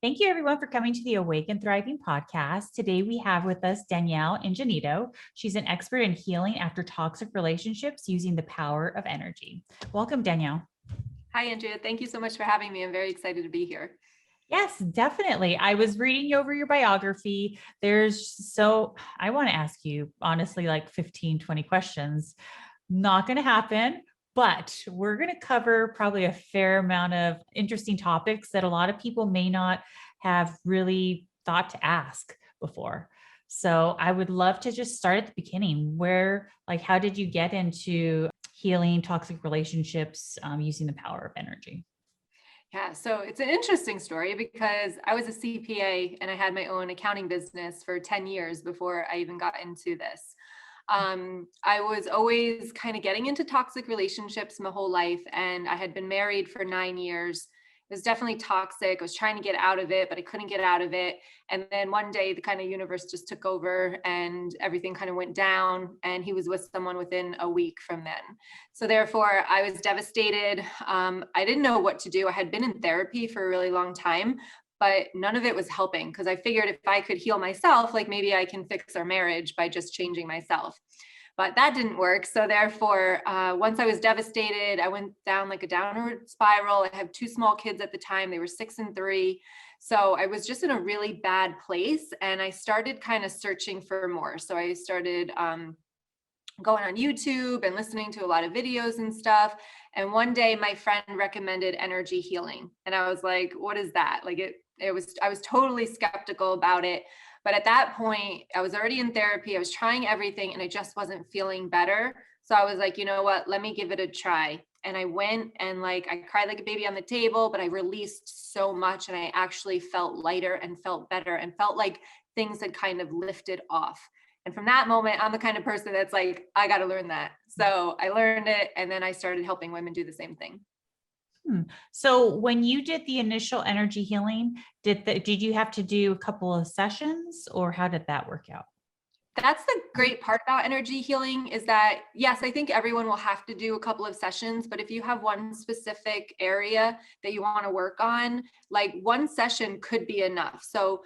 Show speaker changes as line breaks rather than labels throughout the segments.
Thank you, everyone, for coming to the Awake and Thriving podcast. Today, we have with us Danielle Ingenito. She's an expert in healing after toxic relationships using the power of energy. Welcome, Danielle.
Hi, Andrea. Thank you so much for having me. I'm very excited to be here.
Yes, definitely. I was reading over your biography. I want to ask you, honestly, like 15, 20 questions. Not going to happen. But we're going to cover probably a fair amount of interesting topics that a lot of people may not have really thought to ask before. So I would love to just start at the beginning. How did you get into healing toxic relationships using the power of energy?
Yeah, so it's an interesting story because I was a CPA and I had my own accounting business for 10 years before I even got into this. I was always kind of getting into toxic relationships my whole life, and I had been married for 9 years. It was definitely toxic. I was trying to get out of it, but I couldn't get out of it. And then one day, the kind of universe just took over, and everything kind of went down. And he was with someone within a week from then. So therefore, I was devastated. I didn't know what to do. I had been in therapy for a really long time, but none of it was helping because I figured if I could heal myself, like maybe I can fix our marriage by just changing myself. But that didn't work. So therefore, once I was devastated, I went down like a downward spiral. I had two small kids at the time. They were 6 and 3. So I was just in a really bad place. And I started kind of searching for more. So I started going on YouTube and listening to a lot of videos and stuff. And one day my friend recommended energy healing. And I was like, what is that? I was totally skeptical about it. But at that point, I was already in therapy. I was trying everything and I just wasn't feeling better. So I was like, you know what? Let me give it a try. And I went and I cried like a baby on the table, but I released so much and I actually felt lighter and felt better and felt like things had kind of lifted off. And from that moment, I'm the kind of person that's like, I got to learn that. So I learned it. And then I started helping women do the same thing.
So when you did the initial energy healing, did you have to do a couple of sessions or how did that work out?
That's the great part about energy healing is that, yes, I think everyone will have to do a couple of sessions, but if you have one specific area that you want to work on, like one session could be enough. So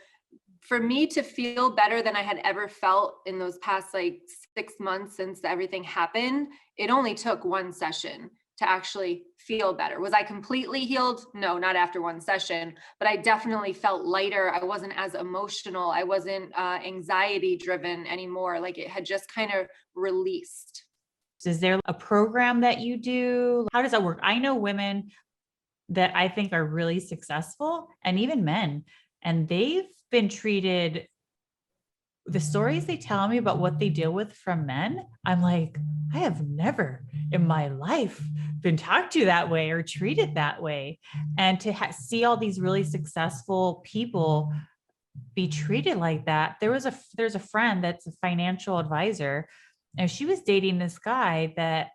for me to feel better than I had ever felt in those past 6 months since everything happened, it only took one session to actually feel better. Was I completely healed? No, not after one session, but I definitely felt lighter. I wasn't as emotional. I wasn't anxiety driven anymore. Like it had just kind of released.
Is there a program that you do? How does that work? I know women that I think are really successful and even men, and they've been treated, the stories they tell me about what they deal with from men, I'm like, I have never in my life been talked to that way or treated that way. And to see all these really successful people be treated like that. There's a friend that's a financial advisor, and she was dating this guy that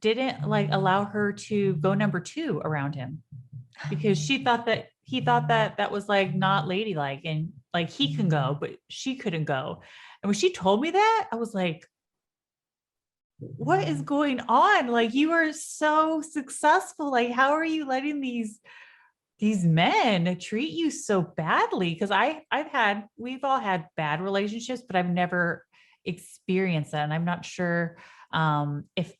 didn't allow her to go number 2 around him because he thought that that was not ladylike, and he can go, but she couldn't go. And when she told me that, I was like, what is going on? You are so successful. How are you letting these men treat you so badly? Because we've all had bad relationships, but I've never experienced that. And I'm not sure if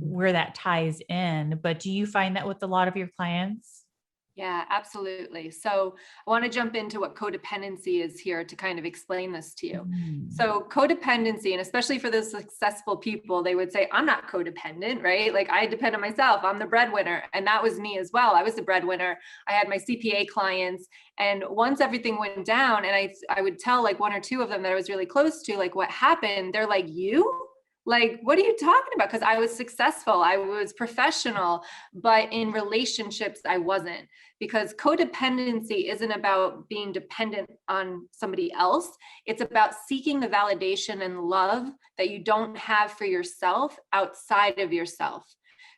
where that ties in, but do you find that with a lot of your clients?
Yeah, absolutely. So I want to jump into what codependency is here to kind of explain this to you. So codependency, and especially for the successful people, they would say, I'm not codependent, right? Like I depend on myself. I'm the breadwinner. And that was me as well. I was the breadwinner. I had my CPA clients. And once everything went down and I would tell one or two of them that I was really close to, what happened, they're like, you? What are you talking about? Because I was successful, I was professional, but in relationships, I wasn't. Because codependency isn't about being dependent on somebody else. It's about seeking the validation and love that you don't have for yourself outside of yourself.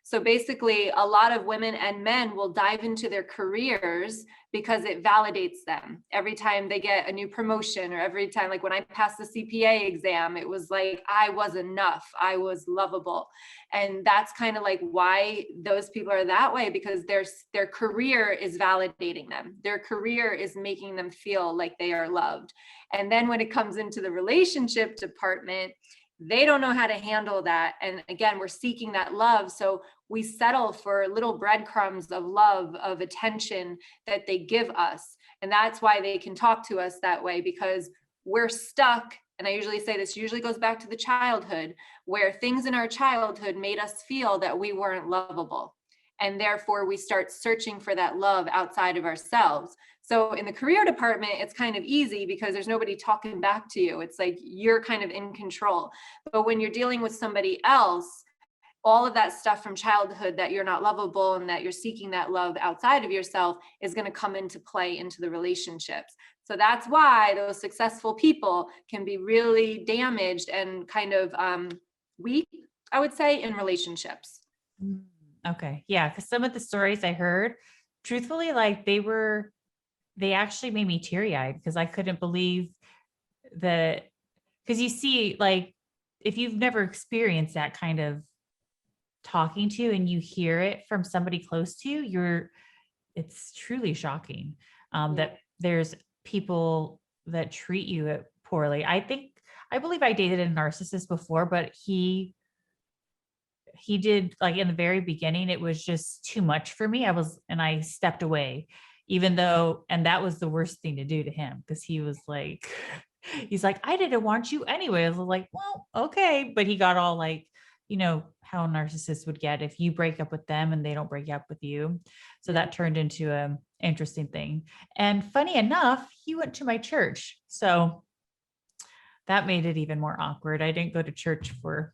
So basically, a lot of women and men will dive into their careers because it validates them. Every time they get a new promotion, or every time, like when I passed the CPA exam, it was like, I was enough, I was lovable. And that's kind of like why those people are that way, because their career is validating them. Their career is making them feel like they are loved. And then when it comes into the relationship department, they don't know how to handle that. And again, we're seeking that love. So we settle for little breadcrumbs of love, of attention that they give us. And that's why they can talk to us that way, because we're stuck. And I usually say this usually goes back to the childhood, where things in our childhood made us feel that we weren't lovable. And therefore we start searching for that love outside of ourselves. So in the career department, it's kind of easy because there's nobody talking back to you. It's like you're kind of in control. But when you're dealing with somebody else, all of that stuff from childhood, that you're not lovable and that you're seeking that love outside of yourself, is going to come into play into the relationships. So that's why those successful people can be really damaged and kind of weak, I would say, in relationships.
Okay. Yeah. Cause some of the stories I heard, truthfully, like they actually made me teary eyed, because I couldn't believe that. Cause you see, like, if you've never experienced that kind of talking to, and you hear it from somebody close to you, it's truly shocking that there's people that treat you poorly. I believe I dated a narcissist before, but he did, like, in the very beginning, it was just too much for me. I stepped away, even though, and that was the worst thing to do to him, because he was like, he's like, I didn't want you anyway. I was like, well, okay. But he got all like, how narcissists would get if you break up with them and they don't break up with you. So that turned into an interesting thing. And funny enough, he went to my church. So that made it even more awkward. I didn't go to church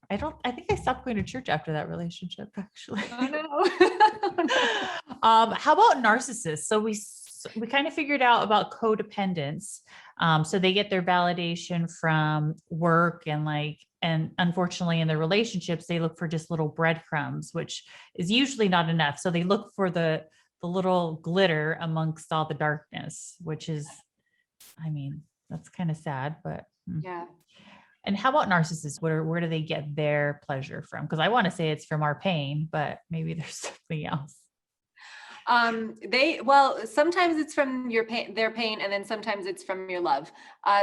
I think I stopped going to church after that relationship, actually.
Oh no.
How about narcissists? So we kind of figured out about codependence. So they get their validation from work, and unfortunately in their relationships, they look for just little breadcrumbs, which is usually not enough. So they look for the little glitter amongst all the darkness, which is, that's kind of sad, but.
Yeah.
And how about narcissists? Where do they get their pleasure from? Because I want to say it's from our pain, but maybe there's something else.
Sometimes it's from their pain, and then sometimes it's from your love.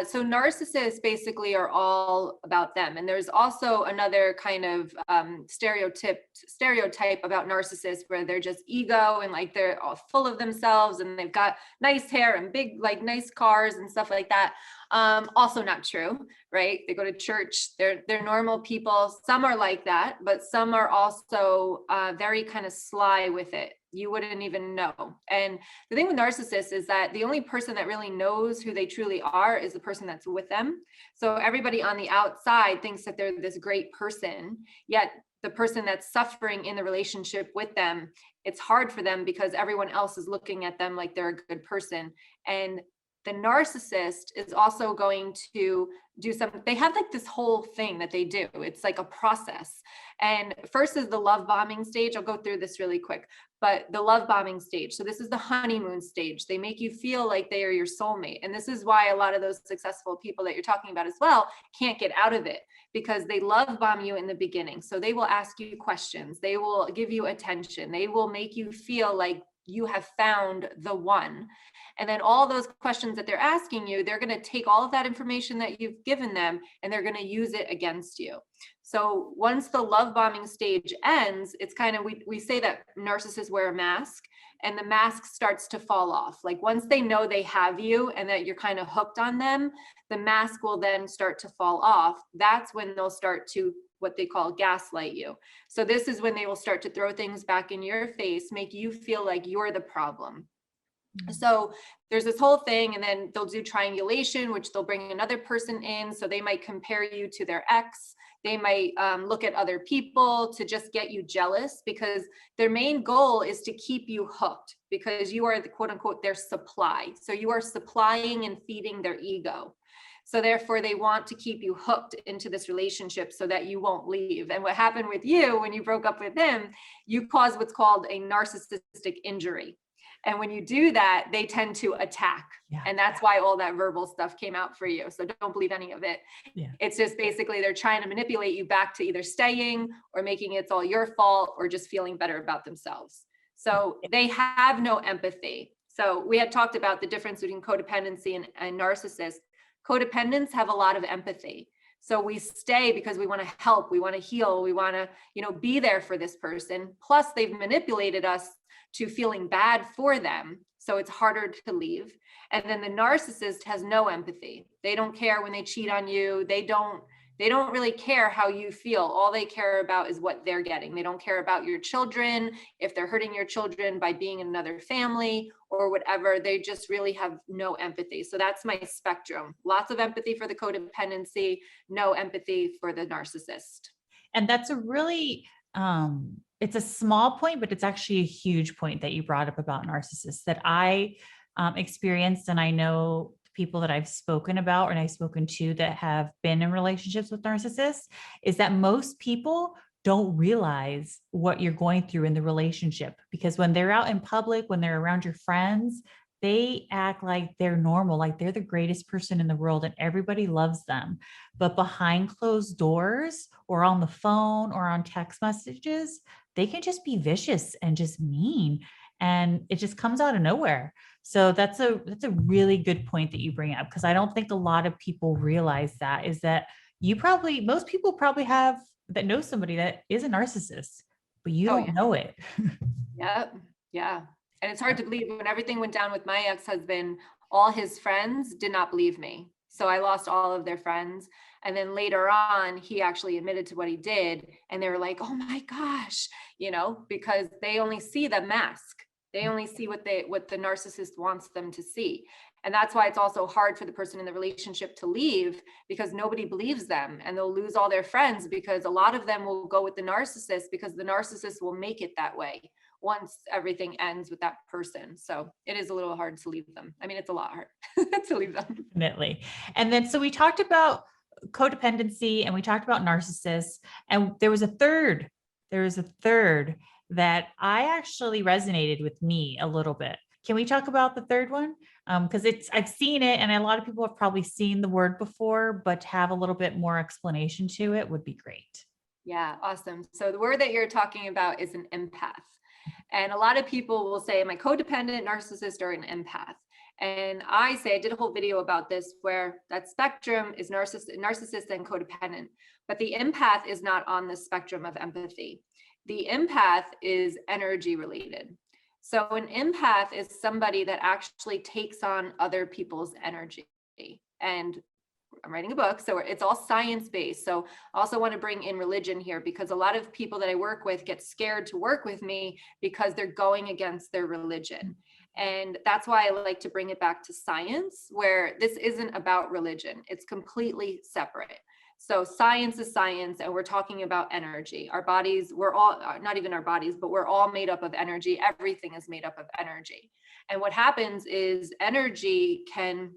So narcissists basically are all about them. And there's also another kind of stereotype about narcissists, where they're just ego and like they're all full of themselves and they've got nice hair and big, like nice cars and stuff like that. Also not true, right? They go to church, they're normal people. Some are like that, but some are also very kind of sly with it. You wouldn't even know. And the thing with narcissists is that the only person that really knows who they truly are is the person that's with them. So everybody on the outside thinks that they're this great person, yet the person that's suffering in the relationship with them, it's hard for them because everyone else is looking at them like they're a good person. And the narcissist is also going to do something. They have like this whole thing that they do. It's like a process. And first is the love bombing stage. I'll go through this really quick, but the love bombing stage. So this is the honeymoon stage. They make you feel like they are your soulmate. And this is why a lot of those successful people that you're talking about as well can't get out of it, because they love bomb you in the beginning. So they will ask you questions. They will give you attention. They will make you feel like you have found the one. And then all those questions that they're asking you, they're going to take all of that information that you've given them and they're going to use it against you. So once the love bombing stage ends, it's kind of, we say that narcissists wear a mask, and the mask starts to fall off. Like once they know they have you and that you're kind of hooked on them, the mask will then start to fall off. That's when they'll start to what they call gaslight you. So this is when they will start to throw things back in your face, make you feel like you're the problem. So there's this whole thing, and then they'll do triangulation, which they'll bring another person in. So they might compare you to their ex. They might look at other people to just get you jealous, because their main goal is to keep you hooked, because you are the quote unquote their supply. So you are supplying and feeding their ego. So therefore they want to keep you hooked into this relationship so that you won't leave. And what happened with you when you broke up with him, you caused what's called a narcissistic injury. And when you do that, they tend to attack.
Yeah.
And that's why all that verbal stuff came out for you. So don't believe any of it.
Yeah.
It's just basically they're trying to manipulate you back to either staying or making it's all your fault or just feeling better about themselves. So they have no empathy. So we had talked about the difference between codependency and narcissists. Codependents have a lot of empathy. So we stay because we want to help, we want to heal, we want to, be there for this person. Plus they've manipulated us to feeling bad for them. So it's harder to leave. And then the narcissist has no empathy. They don't care when they cheat on you. They don't really care how you feel. All they care about is what they're getting. They don't care about your children, if they're hurting your children by being in another family or whatever. They just really have no empathy. So that's my spectrum. Lots of empathy for the codependency, no empathy for the narcissist.
And that's a really, it's a small point, but it's actually a huge point that you brought up about narcissists that I experienced. And I know people that I've spoken about and I've spoken to that have been in relationships with narcissists is that most people don't realize what you're going through in the relationship, because when they're out in public, when they're around your friends, they act like they're normal, like they're the greatest person in the world and everybody loves them. But behind closed doors or on the phone or on text messages, they can just be vicious and just mean. And it just comes out of nowhere. So that's a really good point that you bring up, because I don't think a lot of people realize that is that most people probably have that know somebody that is a narcissist, but you don't know it.
Yep. Yeah. And it's hard to believe when everything went down with my ex-husband, all his friends did not believe me. So I lost all of their friends. And then later on, he actually admitted to what he did. And they were like, oh my gosh, because they only see the mask. They only see what the narcissist wants them to see. And that's why it's also hard for the person in the relationship to leave, because nobody believes them and they'll lose all their friends, because a lot of them will go with the narcissist because the narcissist will make it that way once everything ends with that person. So it is a little hard to leave them. I mean, it's a lot hard to leave them.
Definitely. And then, so we talked about codependency and we talked about narcissists, and there was a third that I actually resonated with me a little bit. Can we talk about the third one? Because I've seen it and a lot of people have probably seen the word before, but to have a little bit more explanation to it would be great.
Yeah, awesome. So the word that you're talking about is an empath. And a lot of people will say, am I codependent, narcissist, or an empath? And I did a whole video about this where that spectrum is narcissist and codependent, but the empath is not on the spectrum of empathy. The empath is energy related. So an empath is somebody that actually takes on other people's energy. And I'm writing a book, so it's all science-based. So I also want to bring in religion here, because a lot of people that I work with get scared to work with me because they're going against their religion. And that's why I like to bring it back to science, where this isn't about religion. It's completely separate. So science is science, and we're talking about energy. Our bodies, we're all, not even our bodies, but we're all made up of energy. Everything is made up of energy. And what happens is energy can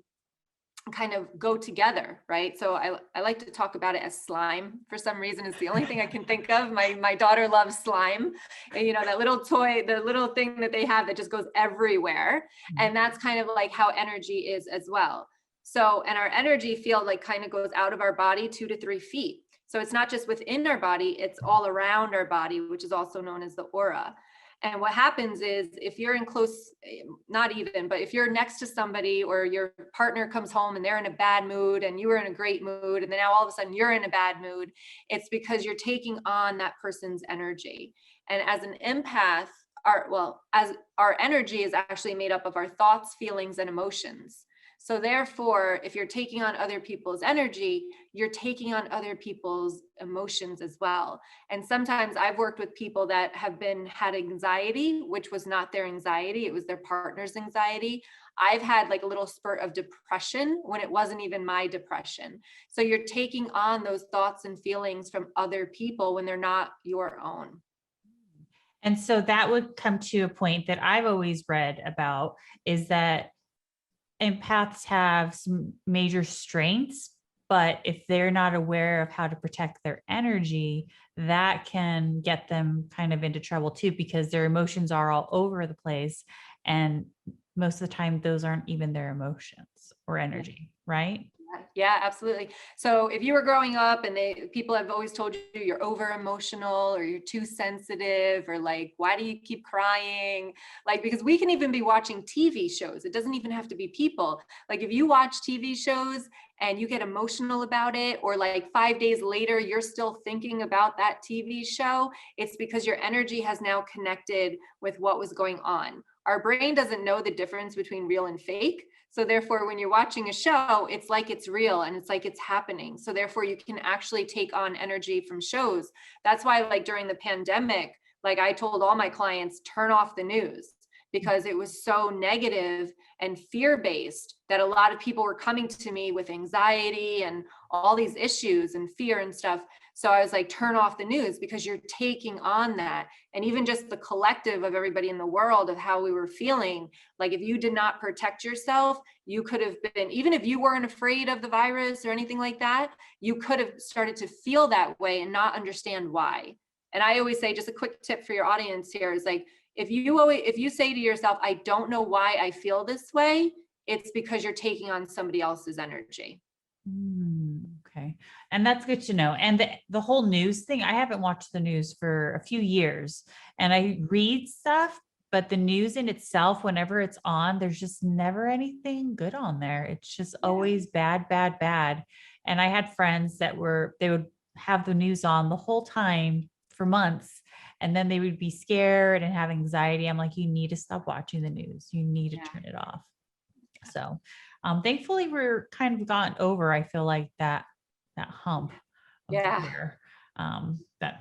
kind of go together, right? So I like to talk about it as slime. For some reason, it's the only thing I can think of. My daughter loves slime, and that little toy, the little thing that they have that just goes everywhere. And that's kind of like how energy is as well. So, and our energy field kind of goes out of our body 2 to 3 feet. So it's not just within our body, it's all around our body, which is also known as the aura. And what happens is if you're in close, not even, but if you're next to somebody or your partner comes home and they're in a bad mood and you were in a great mood, and then now all of a sudden you're in a bad mood, it's because you're taking on that person's energy. And as an empath, as our energy is actually made up of our thoughts, feelings, and emotions. So therefore, if you're taking on other people's energy, you're taking on other people's emotions as well. And sometimes I've worked with people that have had anxiety, which was not their anxiety, it was their partner's anxiety. I've had a little spurt of depression when it wasn't even my depression. So you're taking on those thoughts and feelings from other people when they're not your own.
And so that would come to a point that I've always read about, is that empaths have some major strengths, but if they're not aware of how to protect their energy, that can get them kind of into trouble too, because their emotions are all over the place. And most of the time, those aren't even their emotions or energy, right?
Yeah, absolutely. So if you were growing up and people have always told you you're over emotional or you're too sensitive or like, why do you keep crying? Like, because we can even be watching TV shows. It doesn't even have to be people. Like if you watch TV shows and you get emotional about it, or like 5 days later, you're still thinking about that TV show, it's because your energy has now connected with what was going on. Our brain doesn't know the difference between real and fake. So therefore, when you're watching a show, it's like it's real and it's like it's happening. So therefore, you can actually take on energy from shows. That's why, like during the pandemic, like I told all my clients, turn off the news, because it was so negative and fear-based that a lot of people were coming to me with anxiety and all these issues and fear and stuff. So I was like, turn off the news, because you're taking on that. And even just the collective of everybody in the world of how we were feeling, like if you did not protect yourself, you could have been, even if you weren't afraid of the virus or anything like that, you could have started to feel that way and not understand why. And I always say, just a quick tip for your audience here is like, if you say to yourself, I don't know why I feel this way, it's because you're taking on somebody else's energy.
Okay. And that's good to know. And the whole news thing, I haven't watched the news for a few years, and I read stuff, but the news in itself, whenever it's on, there's just never anything good on there. It's just always bad, bad, bad. And I had friends they would have the news on the whole time for months, and then they would be scared and have anxiety. I'm like, you need to stop watching the news. You need to turn it off. So thankfully we're kind of gotten over, I feel like that hump of the fear. But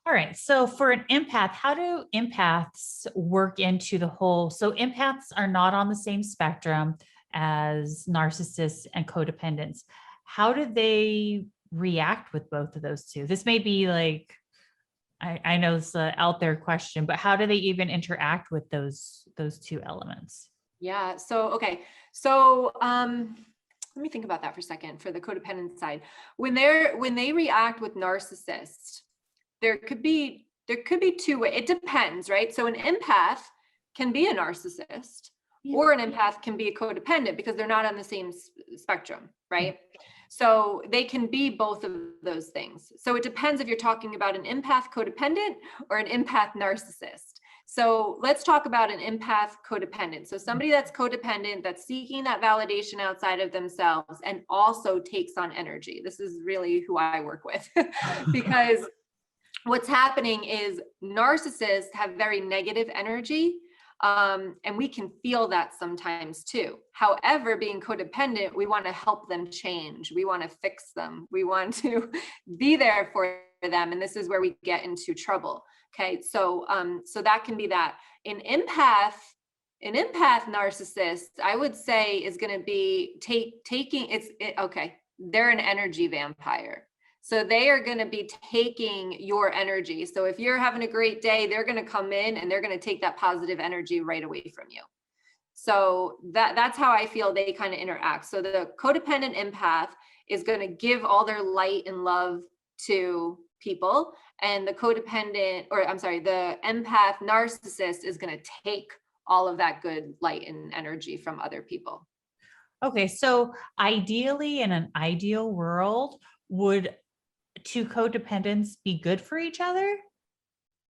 all right. So for an empath, how do empaths work into the whole? So empaths are not on the same spectrum as narcissists and codependents. How do they react with both of those two? This may be like, I know it's an out there question, but how do they even interact with those two elements?
Yeah. So, okay. So, let me think about that for a second for the codependent side. When they react with narcissists, there could be two ways. It depends, right? So an empath can be a narcissist or an empath can be a codependent because they're not on the same spectrum, right? So they can be both of those things. So it depends if you're talking about an empath codependent or an empath narcissist. So let's talk about an empath codependent. So somebody that's codependent, that's seeking that validation outside of themselves and also takes on energy. This is really who I work with because what's happening is narcissists have very negative energy. And we can feel that sometimes too. However, being codependent, we want to help them change. We want to fix them. We want to be there for them. And this is where we get into trouble. Okay. So that can be that. An empath narcissist, I would say, is going to be okay. They're an energy vampire. So they are going to be taking your energy. So if you're having a great day, they're going to come in and they're going to take that positive energy right away from you. So that's how I feel they kind of interact. So the codependent empath is going to give all their light and love to people. And the the empath narcissist is going to take all of that good light and energy from other people.
Okay. So ideally, in an ideal world, would two codependents be good for each other?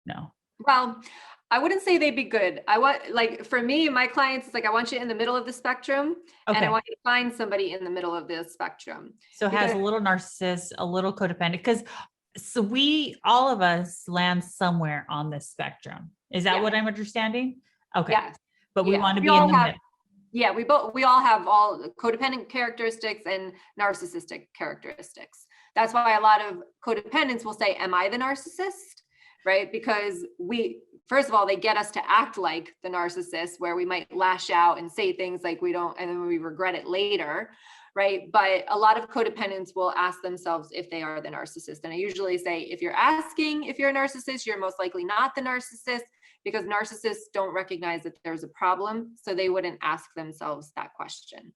No.
Well, I wouldn't say they'd be good. I want, like, for me, my clients, it's like, I want you in the middle of the spectrum and I want you to find somebody in the middle of the spectrum.
So it has a little narcissist, a little codependent, because so all of us land somewhere on this spectrum. Is that what I'm understanding? Okay.
Yes.
But we want to be in the middle.
Yeah, we all have all codependent characteristics and narcissistic characteristics. That's why a lot of codependents will say, am I the narcissist? Right? Because first of all, they get us to act like the narcissist, where we might lash out and say things like we don't, and then we regret it later. Right? But a lot of codependents will ask themselves if they are the narcissist. And I usually say, if you're asking if you're a narcissist, you're most likely not the narcissist, because narcissists don't recognize that there's a problem, so they wouldn't ask themselves that question.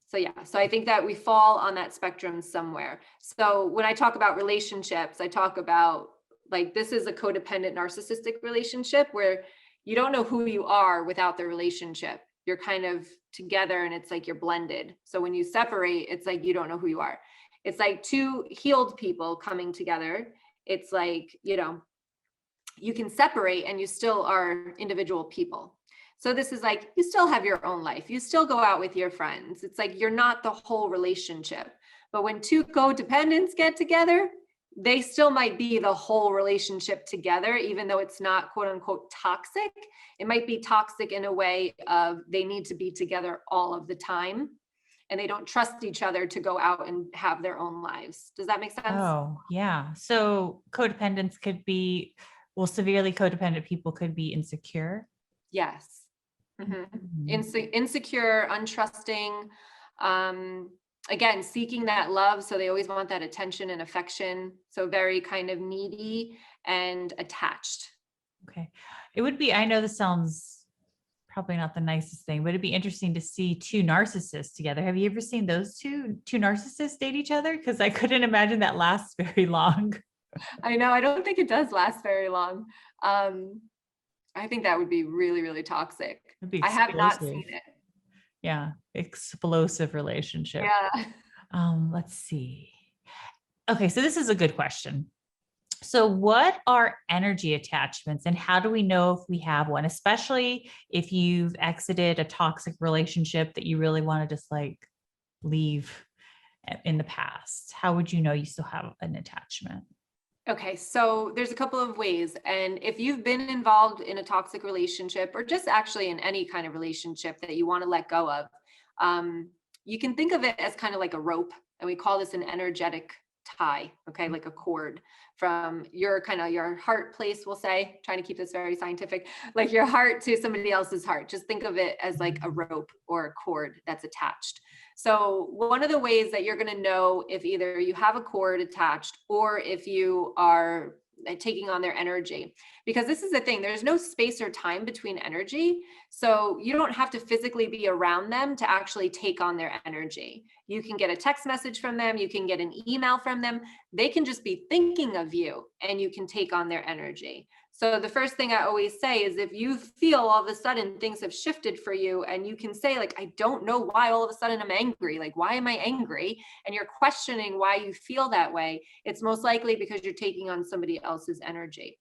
So yeah, so I think that we fall on that spectrum somewhere. So when I talk about relationships, I talk about like, this is a codependent narcissistic relationship where you don't know who you are without the relationship. You're kind of together and it's like you're blended. So when you separate, it's like you don't know who you are. It's like two healed people coming together. It's like, you know, you can separate and you still are individual people. So this is like, you still have your own life. You still go out with your friends. It's like, you're not the whole relationship. But when two codependents get together, they still might be the whole relationship together, even though it's not quote unquote toxic. It might be toxic in a way of they need to be together all of the time and they don't trust each other to go out and have their own lives. Does that make sense?
Oh, yeah. So codependence could be, well, severely codependent people could be insecure.
Yes.
Mhm.
Insecure, untrusting, again, seeking that love. So they always want that attention and affection. So very kind of needy and attached.
Okay. It would be, I know this sounds probably not the nicest thing, but it'd be interesting to see two narcissists together. Have you ever seen those two narcissists date each other? Because I couldn't imagine that lasts very long.
I know. I don't think it does last very long. I think that would be really, really toxic.
It'd be
I have not
explosive.
seen it.
Yeah. Explosive relationship.
Yeah.
Let's see. Okay. So this is a good question. So what are energy attachments and how do we know if we have one, especially if you've exited a toxic relationship that you really want to just like leave in the past? How would you know you still have an attachment?
Okay, so there's a couple of ways. And if you've been involved in a toxic relationship or just actually in any kind of relationship that you want to let go of, you can think of it as kind of like a rope. And we call this an energetic tie, okay, like a cord from your kind of your heart place, we'll say, trying to keep this very scientific, like your heart to somebody else's heart. Just think of it as like a rope or a cord that's attached. So one of the ways that you're going to know if either you have a cord attached or if you are taking on their energy, because this is the thing, there's no space or time between energy. So you don't have to physically be around them to actually take on their energy. You can get a text message from them. You can get an email from them. They can just be thinking of you and you can take on their energy. So the first thing I always say is if you feel all of a sudden things have shifted for you and you can say like, I don't know why all of a sudden I'm angry. Like, why am I angry? And you're questioning why you feel that way. It's most likely because you're taking on somebody else's energy.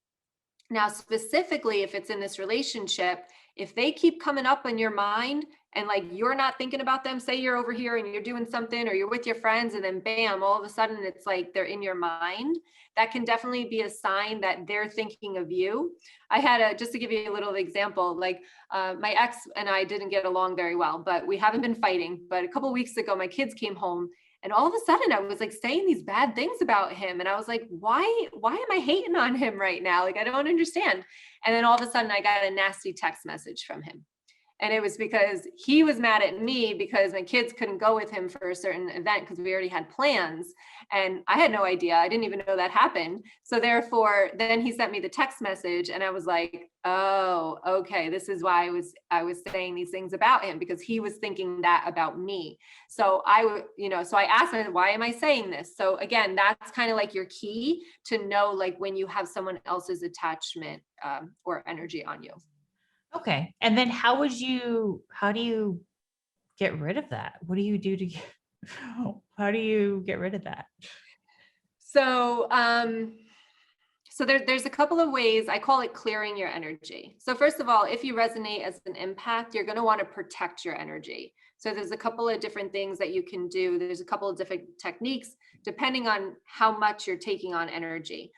Now, specifically, if it's in this relationship, if they keep coming up in your mind and like you're not thinking about them, say you're over here and you're doing something or you're with your friends and then bam, all of a sudden it's like they're in your mind, that can definitely be a sign that they're thinking of you. I had just to give you a little example, like my ex and I didn't get along very well, but we haven't been fighting. But a couple of weeks ago, my kids came home and all of a sudden I was like saying these bad things about him. And I was like, why am I hating on him right now? Like, I don't understand. And then all of a sudden I got a nasty text message from him. And it was because he was mad at me because my kids couldn't go with him for a certain event because we already had plans. And I had no idea. I didn't even know that happened. So therefore, then he sent me the text message and I was like, oh, okay. This is why I was saying these things about him because he was thinking that about me. So so I asked him, why am I saying this? So again, that's kind of like your key to know like when you have someone else's attachment or energy on you.
Okay. And then how do you get rid of that? What do you do how do you get rid of that?
So, there's a couple of ways. I call it clearing your energy. So first of all, if you resonate as an empath, you're going to want to protect your energy. So there's a couple of different things that you can do. There's a couple of different techniques depending on how much you're taking on energy.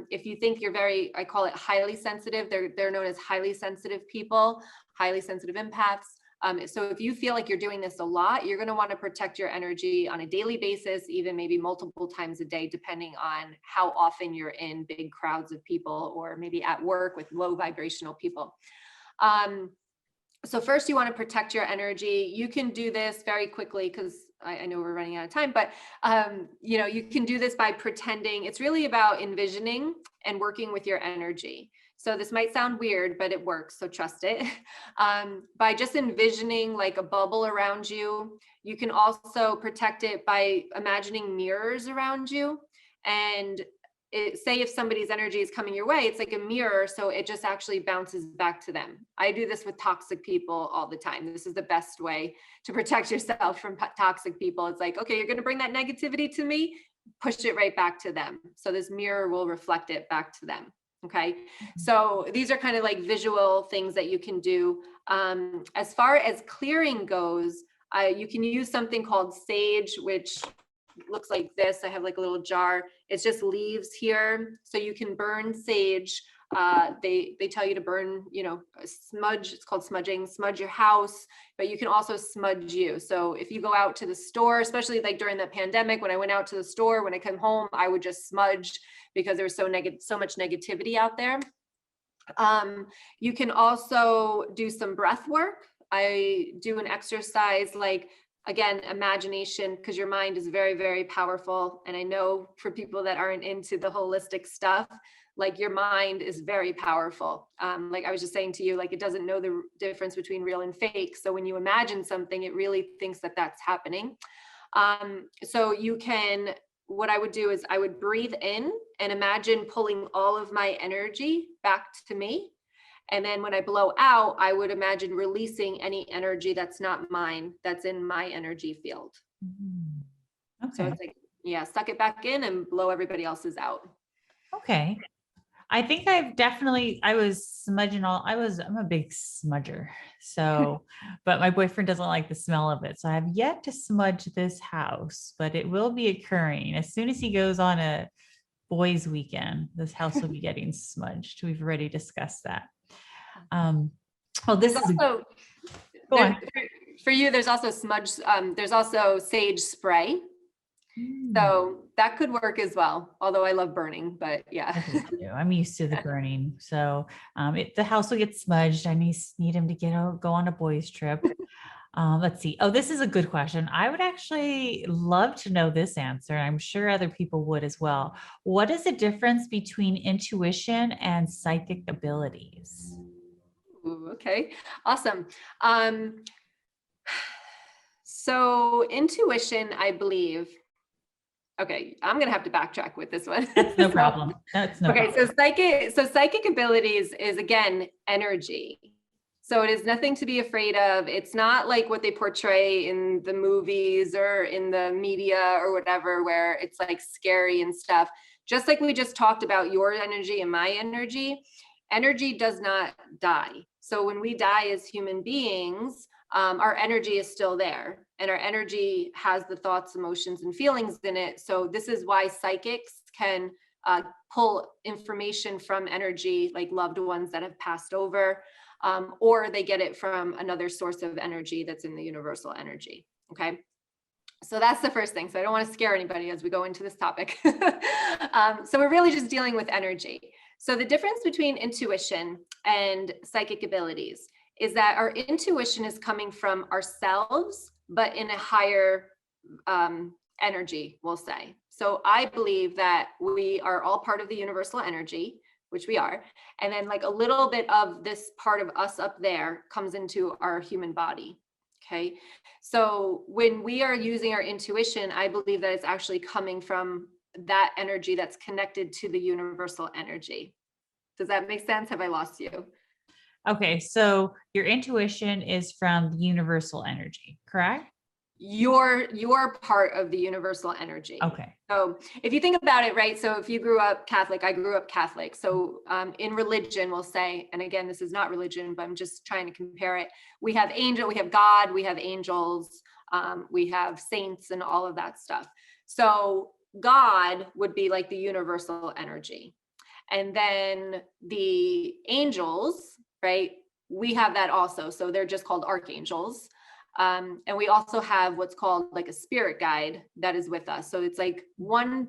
If you think you're I call it highly sensitive. They're known as highly sensitive people, highly sensitive empaths. So if you feel like you're doing this a lot, you're going to want to protect your energy on a daily basis, even maybe multiple times a day, depending on how often you're in big crowds of people or maybe at work with low vibrational people. So first you want to protect your energy. You can do this very quickly because I know we're running out of time, but you can do this by pretending. It's really about envisioning and working with your energy. So this might sound weird, but it works, so trust it. By just envisioning like a bubble around you, you can also protect it by imagining mirrors around you. And say if somebody's energy is coming your way, it's like a mirror, so it just actually bounces back to them. I do this with toxic people all the time. This is the best way to protect yourself from toxic people. It's like, okay, you're going to bring that negativity to me, push it right back to them. So this mirror will reflect it back to them. Okay. So these are kind of like visual things that you can do. As far as clearing goes, you can use something called sage, which looks like this. I have like a little jar. It's just leaves here. So you can burn sage. They tell you to burn, smudge. It's called smudging, smudge your house, but you can also smudge you. So if you go out to the store, especially like during the pandemic, when I went out to the store, when I come home, I would just smudge because there was so much negativity out there. You can also do some breath work. I do an exercise like, again, imagination, because your mind is very, very powerful. And I know for people that aren't into the holistic stuff, like your mind is very powerful. Like I was just saying to you, like it doesn't know the difference between real and fake. So when you imagine something, it really thinks that that's happening. So you can, what I would do is I would breathe in and imagine pulling all of my energy back to me. And then when I blow out, I would imagine releasing any energy that's not mine, that's in my energy field.
Okay.
So it's like, yeah, suck it back in and blow everybody else's out.
Okay. I think I was smudging I'm a big smudger. So, but my boyfriend doesn't like the smell of it. So I have yet to smudge this house, but it will be occurring as soon as he goes on a boys' weekend. This house will be getting smudged. We've already discussed that. Well, this
There's
is
also,
go on.
for you, there's also there's also sage spray. So that could work as well. Although I love burning, but yeah.
I'm used to the burning. So the house will get smudged. I need him to go on a boys' trip. Let's see. Oh, this is a good question. I would actually love to know this answer. I'm sure other people would as well. What is the difference between intuition and psychic abilities?
Ooh, okay, awesome. So intuition, I believe. Okay, I'm gonna have to backtrack with this one.
That's no problem. That's no problem.
So psychic abilities is again energy. So it is nothing to be afraid of. It's not like what they portray in the movies or in the media or whatever, where it's like scary and stuff. Just like we just talked about your energy and my energy, energy does not die. So when we die as human beings, our energy is still there, and our energy has the thoughts, emotions, and feelings in it. So this is why psychics can pull information from energy, like loved ones that have passed over, or they get it from another source of energy that's in the universal energy. Okay. So that's the first thing. So I don't want to scare anybody as we go into this topic. So we're really just dealing with energy. So the difference between intuition and psychic abilities is that our intuition is coming from ourselves, but in a higher energy, we'll say. So I believe that we are all part of the universal energy, which we are. And then like a little bit of this part of us up there comes into our human body. Okay. So when we are using our intuition, I believe that it's actually coming from that energy that's connected to the universal energy. Does that make sense? Have I lost you?
Okay. So your intuition is from the universal energy, correct?
You're part of the universal energy.
Okay.
So if you think about it, right? So if you grew up Catholic, I grew up Catholic. So in religion, we'll say, and again, this is not religion, but I'm just trying to compare it. We have we have God, we have angels, we have saints and all of that stuff. So God would be like the universal energy. And then the angels, right? We have that also. So they're just called archangels. And we also have what's called like a spirit guide that is with us. So it's like one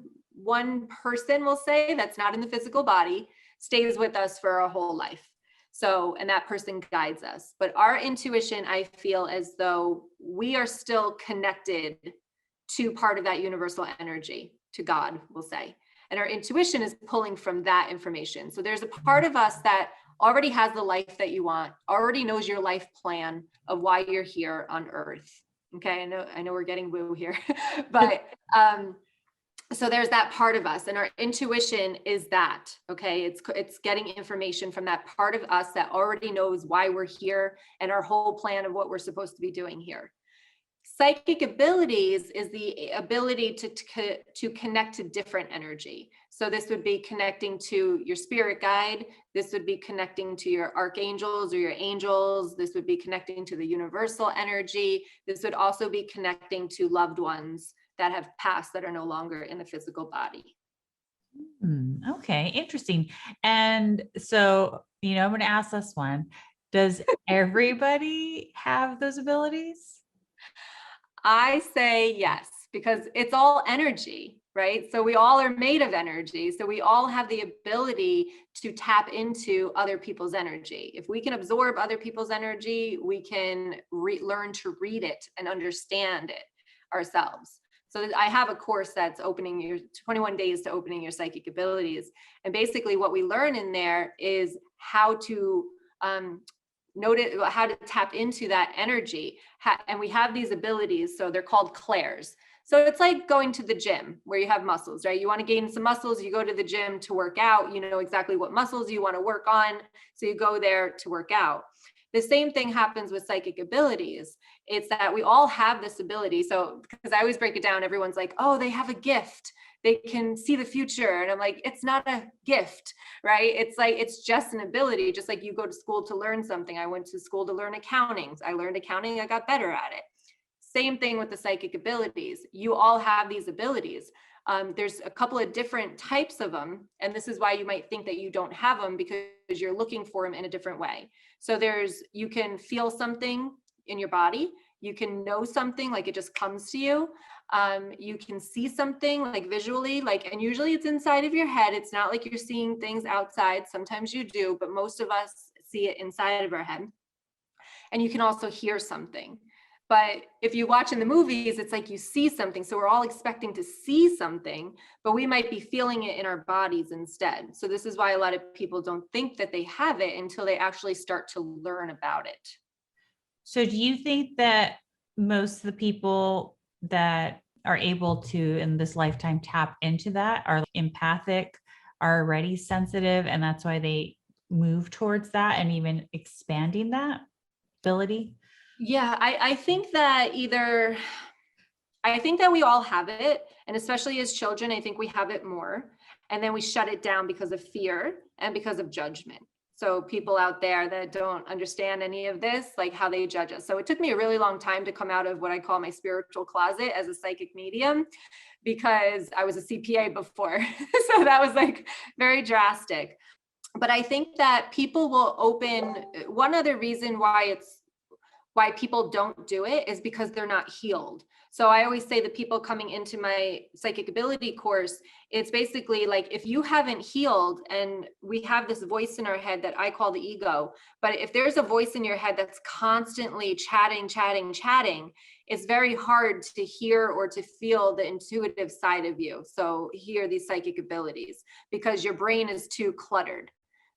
person, we'll say, that's not in the physical body, stays with us for our whole life. So, and that person guides us. But our intuition, I feel as though we are still connected to part of that universal energy, to God, we'll say. And our intuition is pulling from that information. So there's a part of us that already has the life that you want, already knows your life plan of why you're here on earth. Okay, I know we're getting woo here, but so there's that part of us, and our intuition is that, okay, it's getting information from that part of us that already knows why we're here and our whole plan of what we're supposed to be doing here. Psychic abilities is the ability to connect to different energy. So this would be connecting to your spirit guide. This would be connecting to your archangels or your angels. This would be connecting to the universal energy. This would also be connecting to loved ones that have passed that are no longer in the physical body.
Okay, interesting. And so, I'm going to ask this one. Does everybody have those abilities?
I say yes, because it's all energy, right? So we all are made of energy. So we all have the ability to tap into other people's energy. If we can absorb other people's energy, we can learn to read it and understand it ourselves. So I have a course that's opening your 21 days to opening your psychic abilities. And basically what we learn in there is how to notice, how to tap into that energy. And we have these abilities. So they're called clairs. So it's like going to the gym where you have muscles, right? You want to gain some muscles, you go to the gym to work out, you know exactly what muscles you want to work on. So you go there to work out. The same thing happens with psychic abilities. It's that we all have this ability. So, because I always break it down, everyone's like, oh, they have a gift. They can see the future. And I'm like, it's not a gift, right? It's like, it's just an ability. Just like you go to school to learn something. I went to school to learn accounting. I learned accounting. I got better at it. Same thing with the psychic abilities. You all have these abilities. There's a couple of different types of them. And this is why you might think that you don't have them, because you're looking for them in a different way. So you can feel something in your body. You can know something, like it just comes to you. You can see something like visually, and usually it's inside of your head. It's not like you're seeing things outside. Sometimes you do, but most of us see it inside of our head. And you can also hear something. But if you watch in the movies, it's like you see something. So we're all expecting to see something, but we might be feeling it in our bodies instead. So this is why a lot of people don't think that they have it until they actually start to learn about it.
So do you think that most of the people that are able to in this lifetime tap into that are empathic, are already sensitive, and that's why they move towards that and even expanding that ability?
Yeah, I think that we all have it. And especially as children, I think we have it more. And then we shut it down because of fear and because of judgment. So people out there that don't understand any of this, like how they judge us. So it took me a really long time to come out of what I call my spiritual closet as a psychic medium, because I was a CPA before. So that was like very drastic. But I think that people will open. One other reason why people don't do it is because they're not healed. So I always say the people coming into my psychic ability course, it's basically like, if you haven't healed, and we have this voice in our head that I call the ego, but if there's a voice in your head that's constantly chatting, it's very hard to hear or to feel the intuitive side of you. So hear these psychic abilities, because your brain is too cluttered.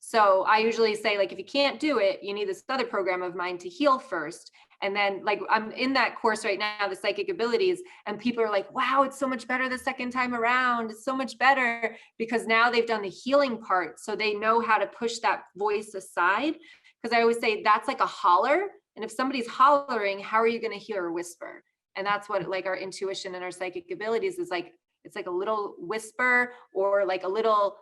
So I usually say, like, if you can't do it, you need this other program of mine to heal first. And then, like, I'm in that course right now, the psychic abilities, and people are like, wow, it's so much better the second time around. It's so much better, because now they've done the healing part. So they know how to push that voice aside. Because I always say that's like a holler. And if somebody's hollering, how are you going to hear a whisper? And that's what, like, our intuition and our psychic abilities is like. It's like a little whisper, or like a little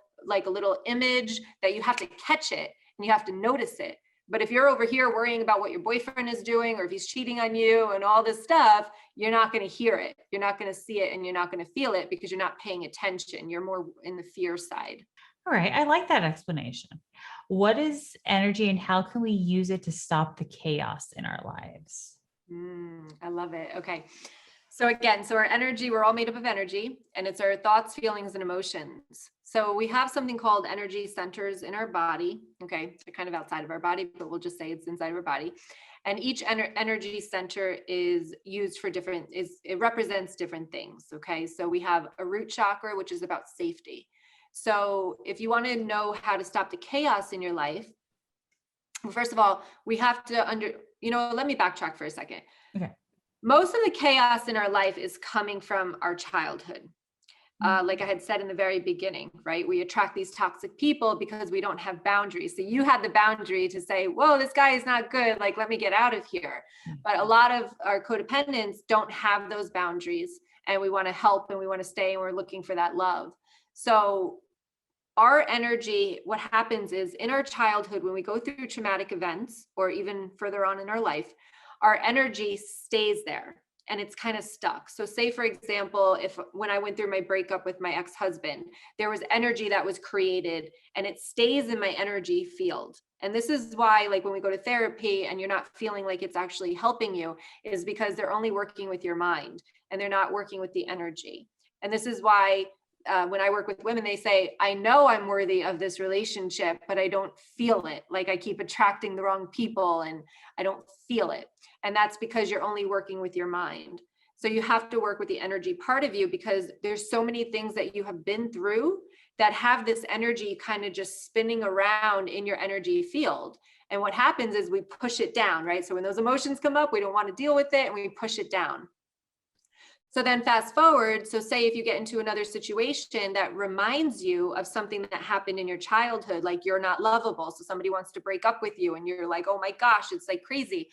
image that you have to catch it and you have to notice it. But if you're over here worrying about what your boyfriend is doing, or if he's cheating on you and all this stuff, you're not going to hear it. You're not going to see it, and you're not going to feel it, because you're not paying attention. You're more in the fear side.
All right. I like that explanation. What is energy, and how can we use it to stop the chaos in our lives?
I love it. Okay. So again, our energy, we're all made up of energy, and it's our thoughts, feelings, and emotions. So we have something called energy centers in our body. Okay. They're kind of outside of our body, but we'll just say it's inside of our body. And each energy center is used for it represents different things. Okay. So we have a root chakra, which is about safety. So if you want to know how to stop the chaos in your life, well, first of all, we have to let me backtrack for a second.
Okay.
Most of the chaos in our life is coming from our childhood. Like I had said in the very beginning, right? We attract these toxic people because we don't have boundaries. So you had the boundary to say, whoa, this guy is not good. Like, let me get out of here. But a lot of our codependents don't have those boundaries, and we want to help and we want to stay and we're looking for that love. So our energy, what happens is in our childhood, when we go through traumatic events or even further on in our life, our energy stays there and it's kind of stuck. So say, for example, when I went through my breakup with my ex-husband, there was energy that was created and it stays in my energy field. And this is why, like, when we go to therapy and you're not feeling like it's actually helping you, is because they're only working with your mind and they're not working with the energy. And this is why when I work with women, they say, I know I'm worthy of this relationship, but I don't feel it. Like, I keep attracting the wrong people and I don't feel it. And that's because you're only working with your mind. So you have to work with the energy part of you, because there's so many things that you have been through that have this energy kind of just spinning around in your energy field. And what happens is we push it down, right? So when those emotions come up, we don't want to deal with it and we push it down. So then fast forward. So say if you get into another situation that reminds you of something that happened in your childhood, like you're not lovable. So somebody wants to break up with you and you're like, oh my gosh, it's like crazy.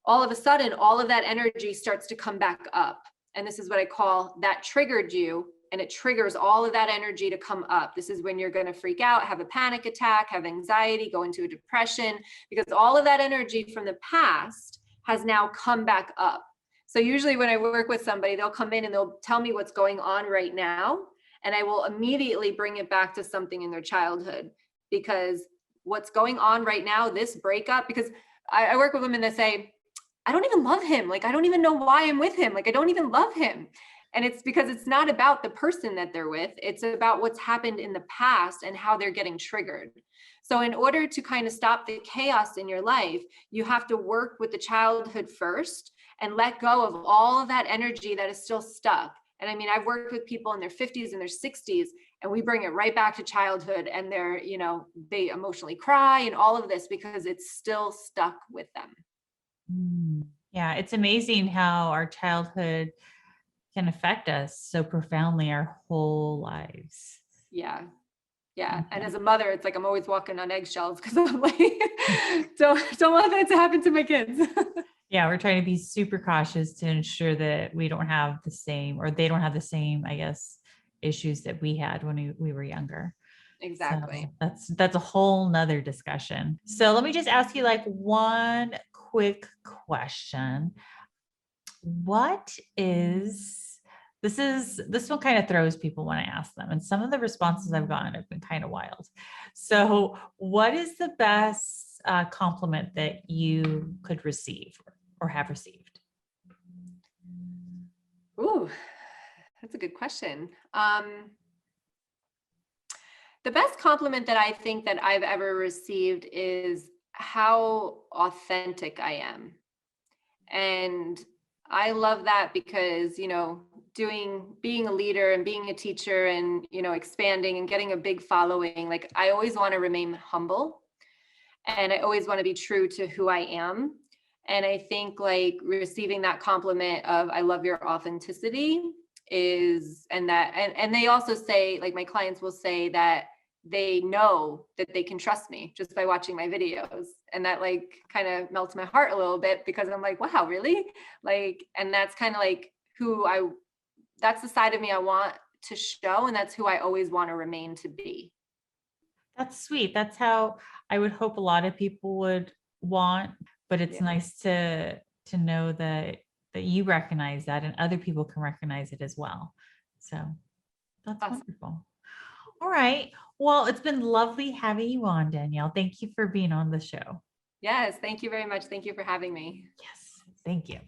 All of a sudden, all of that energy starts to come back up. And this is what I call that triggered you. And it triggers all of that energy to come up. This is when you're going to freak out, have a panic attack, have anxiety, go into a depression, because all of that energy from the past has now come back up. So usually when I work with somebody, they'll come in and they'll tell me what's going on right now. And I will immediately bring it back to something in their childhood, because what's going on right now, this breakup, because I work with women that say, I don't even love him. Like, I don't even know why I'm with him. Like, I don't even love him. And it's because it's not about the person that they're with. It's about what's happened in the past and how they're getting triggered. So in order to kind of stop the chaos in your life, you have to work with the childhood first and let go of all of that energy that is still stuck. And I mean, I've worked with people in their 50s and their 60s, and we bring it right back to childhood, and they're, they emotionally cry and all of this because it's still stuck with them.
Yeah, it's amazing how our childhood can affect us so profoundly our whole lives.
Yeah. Yeah. And as a mother, it's like I'm always walking on eggshells because I'm like, don't want that to happen to my kids.
Yeah, we're trying to be super cautious to ensure that we don't have the same, or they don't have the same, I guess, issues that we had when we were younger.
Exactly.
So that's a whole nother discussion. So let me just ask you like one quick question. This one kind of throws people when I ask them, and some of the responses I've gotten have been kind of wild. So what is the best compliment that you could receive or have received?
Ooh, that's a good question. The best compliment that I think that I've ever received is how authentic I am. And I love that because, being a leader and being a teacher and, expanding and getting a big following, like I always want to remain humble and I always want to be true to who I am. And I think like receiving that compliment of, I love your authenticity and they also say, like my clients will say that they know that they can trust me just by watching my videos. And that like kind of melts my heart a little bit, because I'm like, wow, really? Like, and that's kind of like that's the side of me I want to show. And that's who I always want to remain to be.
That's sweet. That's how I would hope a lot of people would want, but it's nice to know that you recognize that and other people can recognize it as well. So that's awesome. Wonderful. All right. Well, it's been lovely having you on, Danielle. Thank you for being on the show.
Yes. Thank you very much. Thank you for having me.
Yes. Thank you.